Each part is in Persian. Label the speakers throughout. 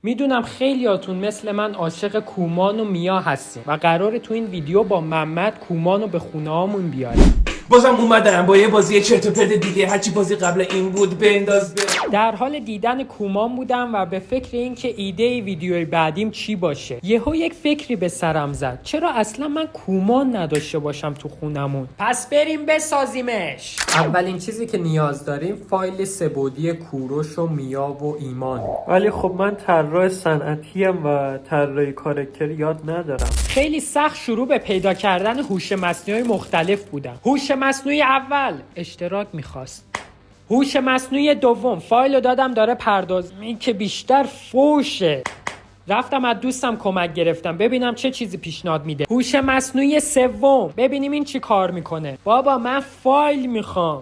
Speaker 1: میدونم خیلیاتون مثل من عاشق کومان و میا هستین و قراره تو این ویدیو با محمد کومان رو به خونه هامون بیاریم.
Speaker 2: بازم اومدم با یه بازی چرت و پرت دیگه، هرچی بازی قبل این بود بنداز
Speaker 1: در حال دیدن کومان بودم و به فکر این که ایده ویدیوی بعدیم چی باشه. یهو یک فکری به سرم زد، چرا اصلا من کومان نداشته باشم تو خونمون؟ پس بریم بسازیمش. اولین چیزی که نیاز داریم فایل سه‌بعدی کوروش و میا و ایمان.
Speaker 3: ولی خب من طراح صنعتی ام و طراحی کاراکتری یاد ندارم.
Speaker 1: خیلی سخت شروع به پیدا کردن هوش مصنوعی مختلف بودم. هوش مصنوعی اول اشتراک میخواست. هوش مصنوعی دوم فایل رو دادم داره پرداز، این که بیشتر فوشه. رفتم از دوستم کمک گرفتم ببینم چه چیزی پیشنهاد میده. هوش مصنوعی سوم ببینیم این چی کار میکنه. بابا من فایل میخوام.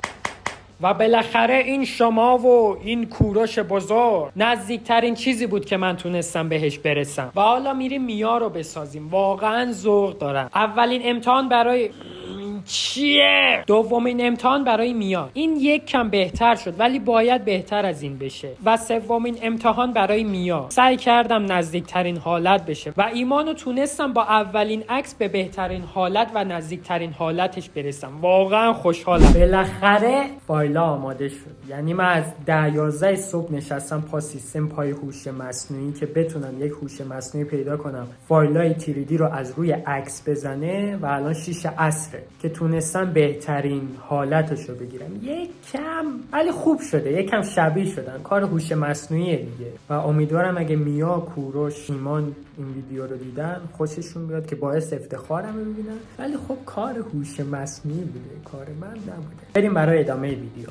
Speaker 1: و بالاخره این شما و این کوروش بزرگ نزدیکترین چیزی بود که من تونستم بهش برسم. و حالا میریم میا رو بسازیم. واقعا ذوق دارم. اولین امتحان برای چیه؟ دومین امتحان برای میا. این یک کم بهتر شد ولی باید بهتر از این بشه. و سومین امتحان برای میا. سعی کردم نزدیکترین حالت بشه و ایمانو تونستم با اولین عکس به بهترین حالت و نزدیکترین حالتش برسم. واقعا خوشحالم. بالاخره فایل آماده شد. یعنی من از 10-11 صبح نشستم پا سیستم پای هوش مصنوعی که بتونم یک هوش مصنوعی پیدا کنم فایلای 3D رو از روی عکس بزنه و الان 6 عصره که تونستم بهترین حالتشو بگیرم. یک کم ولی خوب شده، یک کم شبیه شدن. کار هوش مصنوعیه دیگه و امیدوارم اگه میا، کوروش، ایمان این ویدیو رو دیدن خوششون بیاد که باعث افتخارم ببینن. ولی خب کار هوش مصنوعی بوده، کار من نبوده. بریم برای ادامه ویدیو.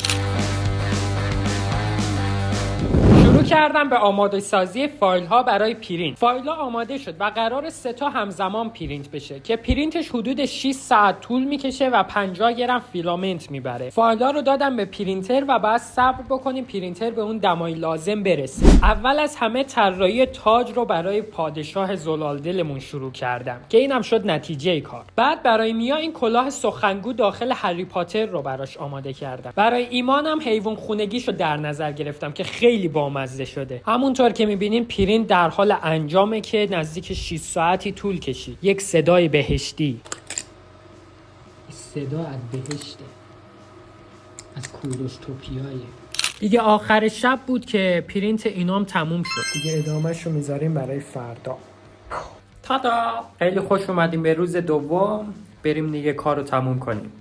Speaker 1: شروع کردم به آماده سازی فایل ها برای پرینت. فایل ها آماده شد و قرار 3 تا همزمان پرینت بشه که پرینتش حدود 6 ساعت طول میکشه و 50 گرم فیلامنت میبره. فایل ها رو دادم به پرینتر و بعد صبر بکنیم پرینتر به اون دمای لازم برسه. اول از همه طراحی تاج رو برای پادشاه زلالدلمون شروع کردم که اینم شد نتیجه کار. بعد برای میا این کلاه سخنگو داخل هری پاتر رو براش آماده کردم. برای ایمانم حیوان خونگیشو در نظر گرفتم که خیلی بامزه شده. همونطور که میبینین پرینت در حال انجامه که نزدیک 6 ساعتی طول کشید. یک صدای بهشتی. صدا از بهشته. از کوروش توپیایه. دیگه آخر شب بود که پرینت اینام تموم شد. دیگه ادامهش رو میذاریم برای فردا. تادا! خیلی خوش اومدیم به روز دوم. بریم دیگه کار رو تموم کنیم.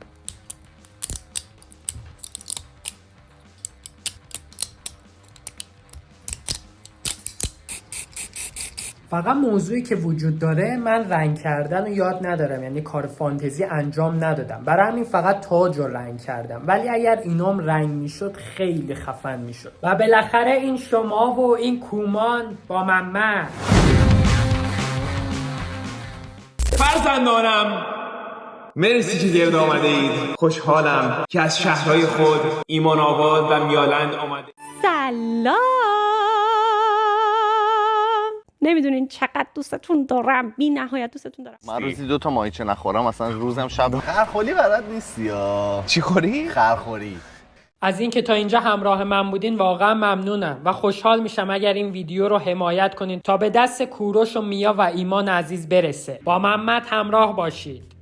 Speaker 1: فقط موضوعی که وجود داره من رنگ کردن رو یاد ندارم، یعنی کار فانتزی انجام ندادم، برای همین فقط تاج رو رنگ کردم. ولی اگر اینام رنگ میشد خیلی خفن میشد. و بالاخره این شما و این کومان با محمد.
Speaker 2: فرزندانم مرسی که گرد آمده اید. خوشحالم که از شهرهای خود ایمان آباد و میالند آمده.
Speaker 4: سلام. نمیدونین چقدر دوستتون دارم، بی نهایت دوستتون دارم.
Speaker 5: من روزی 2 تا ماهیچه نخورم اصلا روزم شب. خرخولی بلد نیستی یا
Speaker 2: چی خوری؟
Speaker 5: خرخوری.
Speaker 1: از اینکه تا اینجا همراه من بودین واقعا ممنونم و خوشحال میشم اگر این ویدیو رو حمایت کنین تا به دست کوروش و میا و ایمان عزیز برسه. با محمد همراه باشید.